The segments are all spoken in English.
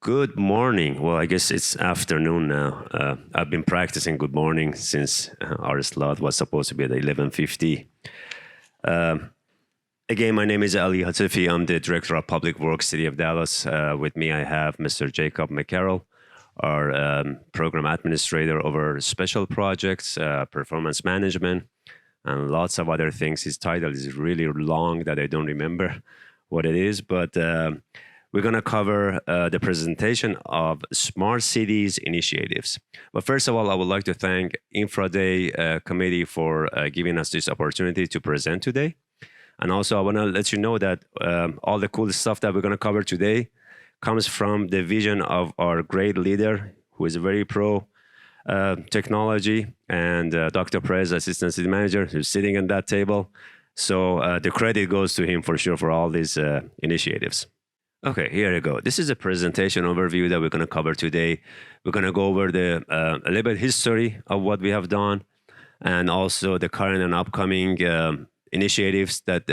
Good morning. Well, I guess it's afternoon now. I've been practicing good morning since our slot was supposed to be at 11:50. Again, my name is Ali Hatefi. I'm the Director of Public Works, City of Dallas. With me, I have Mr. Jacob McCarroll, our Program Administrator over Special Projects, Performance Management, and lots of other things. His title is really long that I don't remember what it is, but we're going to cover the presentation of Smart Cities initiatives. But first of all, I would like to thank Infra Day Committee for giving us this opportunity to present today. And also, I want to let you know that all the cool stuff that we're going to cover today comes from the vision of our great leader, who is very pro technology, and Dr. Perez, Assistant City Manager, who's sitting at that table. So the credit goes to him for sure for all these initiatives. Okay, here you go. This is a presentation overview that we're going to cover today. We're going to go over the a little bit history of what we have done, and also the current and upcoming initiatives that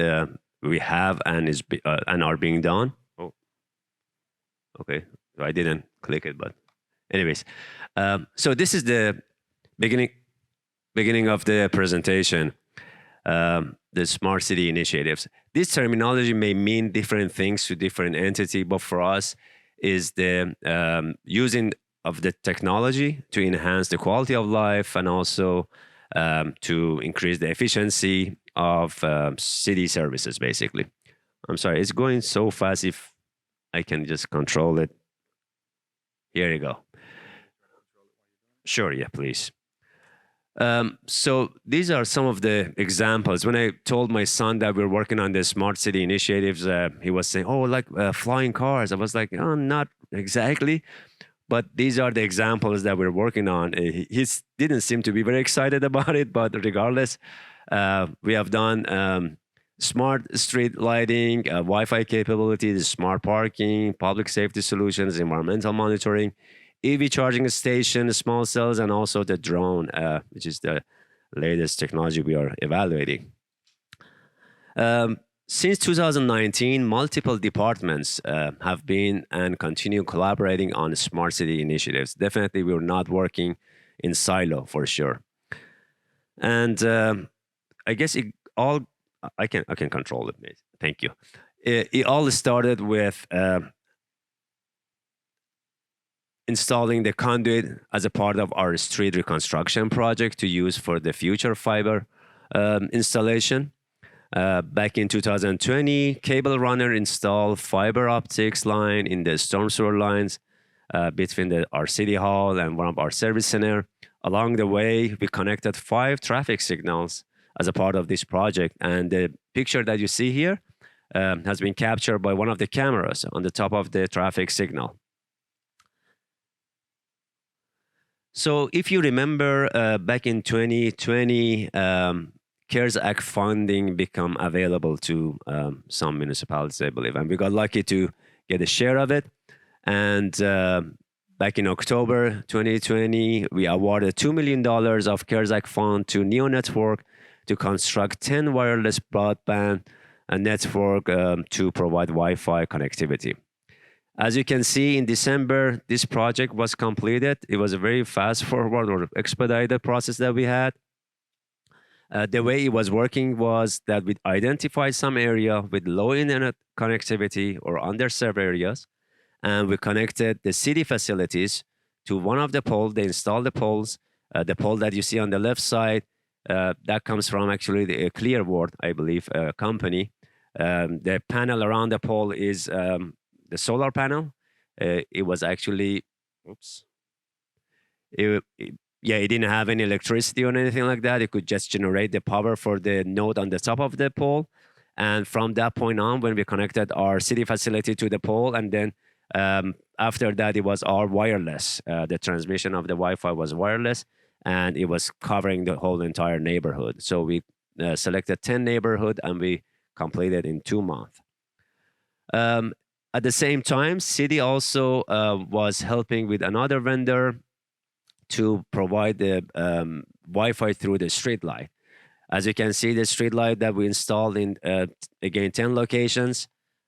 we have and are being done. Oh, okay. I didn't click it, but anyways, so this is the beginning of the presentation. The smart city initiatives. This terminology may mean different things to different entity, but for us is the using of the technology to enhance the quality of life and also to increase the efficiency of city services, basically. I'm sorry, it's going so fast. If I can just control it. Here you go. Sure, yeah, please. So these are some of the examples. When I told my son that we're working on the smart city initiatives, he was saying, "Oh, like flying cars." I was like, "Oh, not exactly." But these are the examples that we're working on. He didn't seem to be very excited about it, but regardless, we have done smart street lighting, Wi-Fi capabilities, smart parking, public safety solutions, environmental monitoring, EV charging station, small cells, and also the drone, which is the latest technology we are evaluating. Since 2019, multiple departments have been and continue collaborating on smart city initiatives. Definitely, we're not working in silo for sure. And I guess I can control it. Thank you. It all started with installing the conduit as a part of our street reconstruction project to use for the future fiber installation. Back in 2020, Cable Runner installed fiber optics line in the storm sewer lines between our city hall and one of our service center. Along the way, we connected 5 traffic signals as a part of this project. And the picture that you see here has been captured by one of the cameras on the top of the traffic signal. So if you remember back in 2020, CARES Act funding become available to some municipalities, I believe. And we got lucky to get a share of it. And back in October 2020, we awarded $2 million of CARES Act fund to Neo Network to construct 10 wireless broadband network to provide Wi-Fi connectivity. As you can see, in December, this project was completed. It was a very fast forward or expedited process that we had. The way it was working was that we identified some area with low internet connectivity or underserved areas, and we connected the city facilities to one of the poles. They installed the poles. The pole that you see on the left side, that comes from actually the Clearwater, I believe, company. The panel around the pole is the solar panel. It was actually, it didn't have any electricity or anything like that. It could just generate the power for the node on the top of the pole. And from that point on, when we connected our city facility to the pole, and then after that, it was all wireless. The transmission of the Wi-Fi was wireless, and it was covering the whole entire neighborhood. So we selected 10 neighborhood, and we completed in 2 months. At the same time, city also was helping with another vendor to provide the Wi-Fi through the street light. As you can see, the street light that we installed in, again, 10 locations,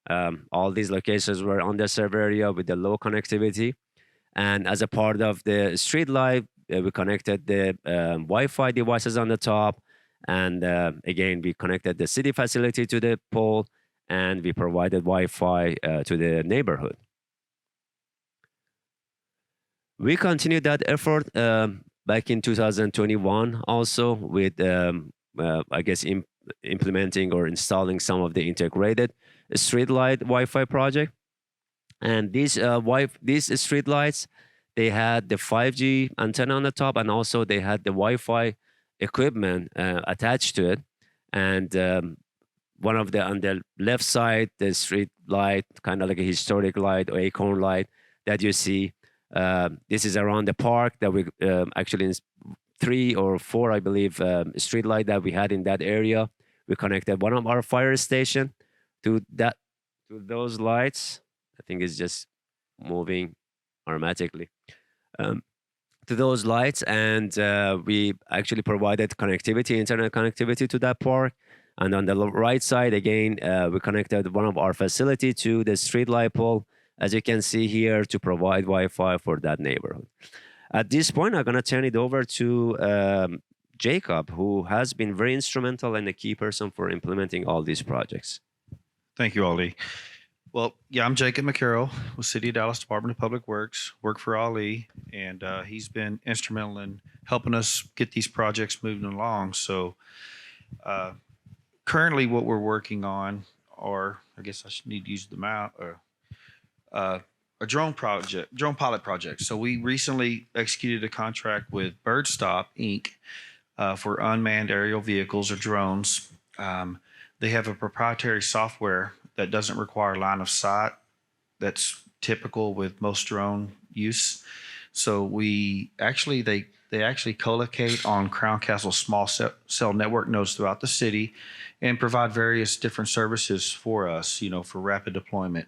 All these locations were underserved area with the low connectivity. And as a part of the street light, we connected the Wi-Fi devices on the top. And again, we connected the city facility to the pole, and we provided Wi-Fi to the neighborhood. We continued that effort back in 2021 also with, I guess, implementing or installing some of the integrated streetlight Wi-Fi project. And these street lights, they had the 5G antenna on the top, and also they had the Wi-Fi equipment attached to it. And one of the on the left side, the street light, kind of like a historic light or acorn light that you see. This is around the park that we actually 3 or 4, I believe, street light that we had in that area. We connected one of our fire station to those lights. I think it's just moving automatically to those lights, and we actually provided connectivity, internet connectivity to that park. And on the right side, again, we connected one of our facility to the street light pole, as you can see here, to provide Wi-Fi for that neighborhood. At this point, I'm going to turn it over to Jacob, who has been very instrumental and a key person for implementing all these projects. Thank you, Ali. Well, yeah, I'm Jacob McCarroll with City of Dallas Department of Public Works, work for Ali, and he's been instrumental in helping us get these projects moving along. So currently what we're working on, or I guess I should need to use the map, a drone pilot project. So we recently executed a contract with Birdstop Inc. For unmanned aerial vehicles or drones. They have a proprietary software that doesn't require line of sight. That's typical with most drone use. So they actually co-locate on Crown Castle small cell network nodes throughout the city and provide various different services for us, for rapid deployment.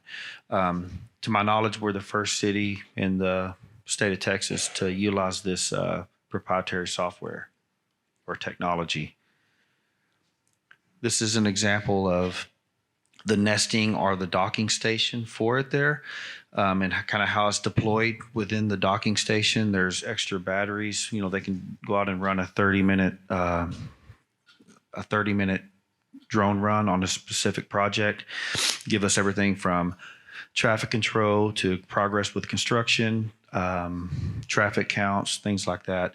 To my knowledge, we're the first city in the state of Texas to utilize this proprietary software or technology. This is an example of the nesting or the docking station for it there, and kind of how it's deployed within the docking station. There's extra batteries. They can go out and run a 30-minute drone run on a specific project. Give us everything from traffic control to progress with construction, traffic counts, things like that.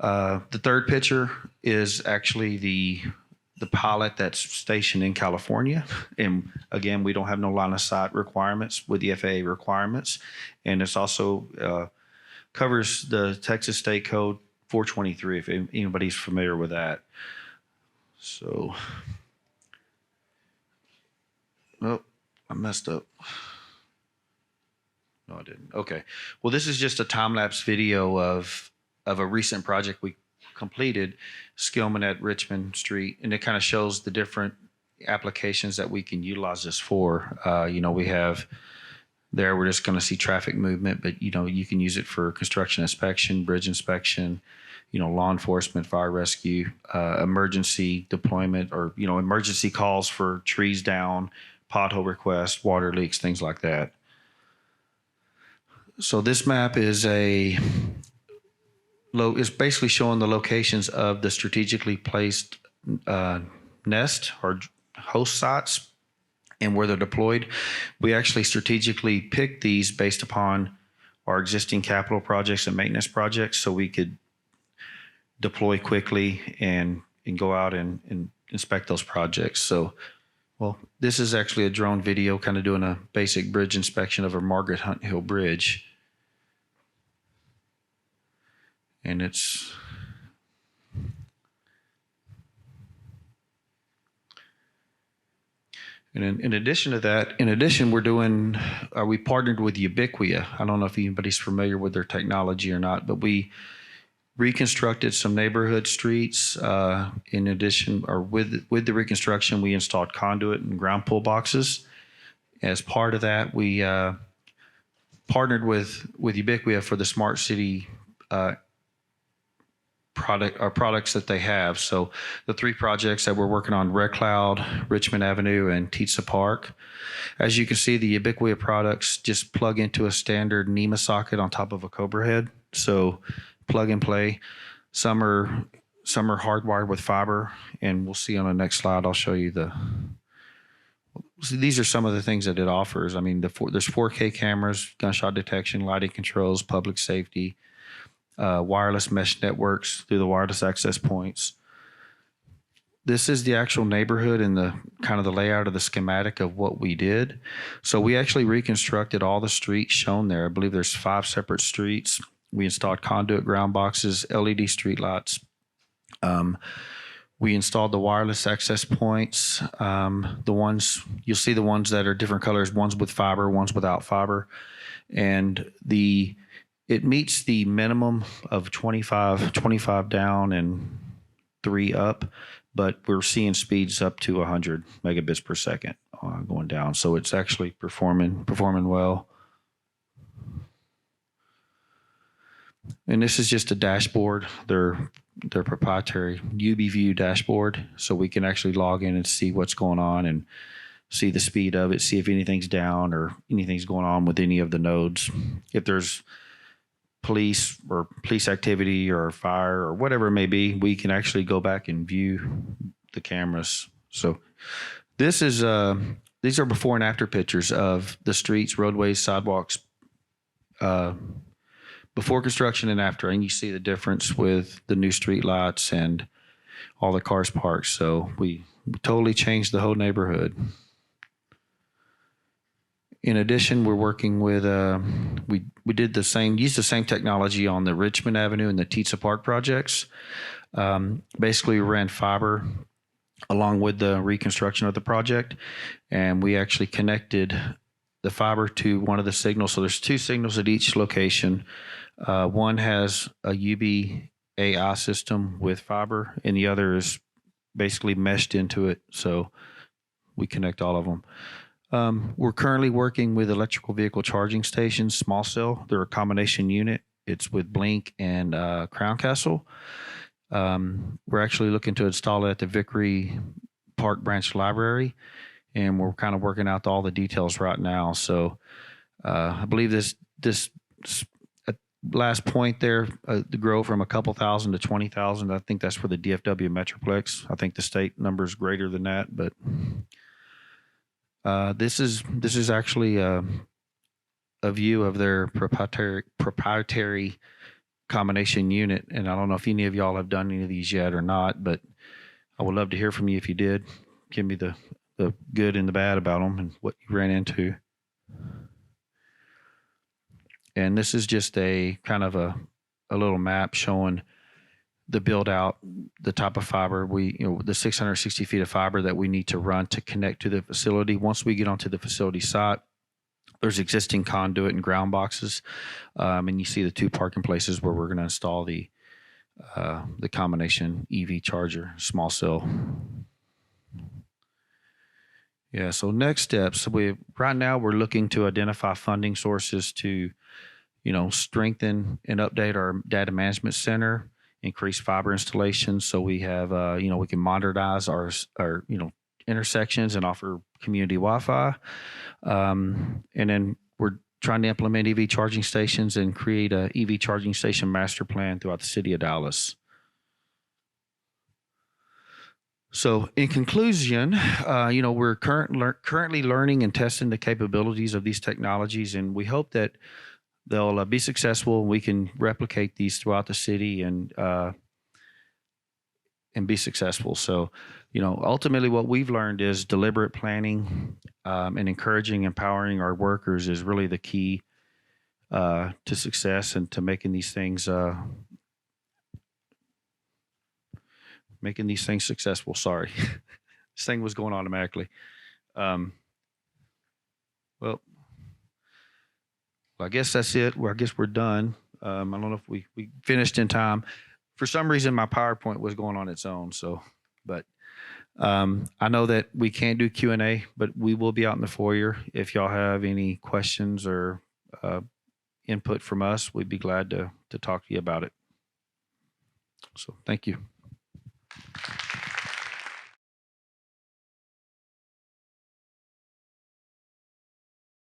The third picture is actually the pilot that's stationed in California. And again, we don't have no line of sight requirements with the FAA requirements. And it's also covers the Texas State Code 423, if anybody's familiar with that. So, oh, I messed up. No, I didn't. Okay. Well, this is just a time-lapse video of a recent project we completed, Skillman at Richmond Street, and it kind of shows the different applications that we can utilize this for. We have there, we're just going to see traffic movement, but you can use it for construction inspection, bridge inspection, law enforcement, fire rescue, emergency deployment, or emergency calls for trees down, pothole requests, water leaks, things like that. So this map is it's basically showing the locations of the strategically placed nest or host sites and where they're deployed. We actually strategically picked these based upon our existing capital projects and maintenance projects, so we could deploy quickly and go out and inspect those projects. So, well, this is actually a drone video kind of doing a basic bridge inspection of a Margaret Hunt Hill Bridge. And it's and in addition to that, we partnered with Ubiquia. I don't know if anybody's familiar with their technology or not, but we reconstructed some neighborhood streets. In addition, or with the reconstruction, we installed conduit and ground pull boxes. As part of that, we partnered with Ubiquia for the Smart City products that they have. So the 3 projects that we're working on: Red Cloud, Richmond Avenue, and Tietze Park. As you can see, the Ubiquia products just plug into a standard NEMA socket on top of a Cobra head. So plug and play. Some are hardwired with fiber, and we'll see on the next slide. I'll show you these are some of the things that it offers. I mean, there's 4K cameras, gunshot detection, lighting controls, public safety, wireless mesh networks through the wireless access points. This is the actual neighborhood and the kind of the layout of the schematic of what we did. So we actually reconstructed all the streets shown there. I believe there's 5 separate streets. We installed conduit ground boxes, LED street lights. We installed the wireless access points. The ones you'll see, the ones that are different colors, ones with fiber, ones without fiber, and it meets the minimum of 25 down and 3 up, but we're seeing speeds up to 100 megabits per second going down. So it's actually performing well. And this is just a dashboard. Their proprietary UBView dashboard, so we can actually log in and see what's going on and see the speed of it, see if anything's down or anything's going on with any of the nodes. If there's police activity or fire or whatever it may be, we can actually go back and view the cameras. So this is these are before and after pictures of the streets, roadways, sidewalks, before construction and after, and you see the difference with the new street lights and all the cars parked. So we totally changed the whole neighborhood. In addition, we're working with we used the same technology on the Richmond Avenue and the Tietze Park projects. Basically, we ran fiber along with the reconstruction of the project, and we actually connected the fiber to one of the signals. So there's 2 signals at each location. One has a UBAI system with fiber, and the other is basically meshed into it. So we connect all of them. We're currently working with electrical vehicle charging stations, small cell. They're a combination unit. It's with Blink and Crown Castle. We're actually looking to install it at the Vickery Park Branch Library, and we're kind of working out all the details right now. So I believe this last point there, to grow from a couple thousand to 20,000. I think that's for the DFW Metroplex. I think the state number is greater than that, but this is actually a view of their proprietary combination unit. And I don't know if any of y'all have done any of these yet or not, but I would love to hear from you if you did. Give me the good and the bad about them and what you ran into. And this is just a kind of a little map showing the build out, the type of fiber the 660 feet of fiber that we need to run to connect to the facility. Once we get onto the facility site, there's existing conduit and ground boxes, and you see the 2 parking places where we're going to install the combination EV charger, small cell. Yeah. So next steps, right now we're looking to identify funding sources to, strengthen and update our data management center, increase fiber installations, so we have, we can modernize our intersections and offer community Wi-Fi. And then we're trying to implement EV charging stations and create a EV charging station master plan throughout the city of Dallas. So in conclusion, we're currently learning and testing the capabilities of these technologies, and we hope that they'll be successful. We can replicate these throughout the city and be successful. So, ultimately what we've learned is deliberate planning and encouraging, empowering our workers is really the key to success and to making these things successful. Sorry, this thing was going automatically. Well, I guess that's it. I guess we're done. I don't know if we finished in time. For some reason, my PowerPoint was going on its own. So, but I know that we can't do Q&A, but we will be out in the foyer. If y'all have any questions or input from us, we'd be glad to talk to you about it. So thank you.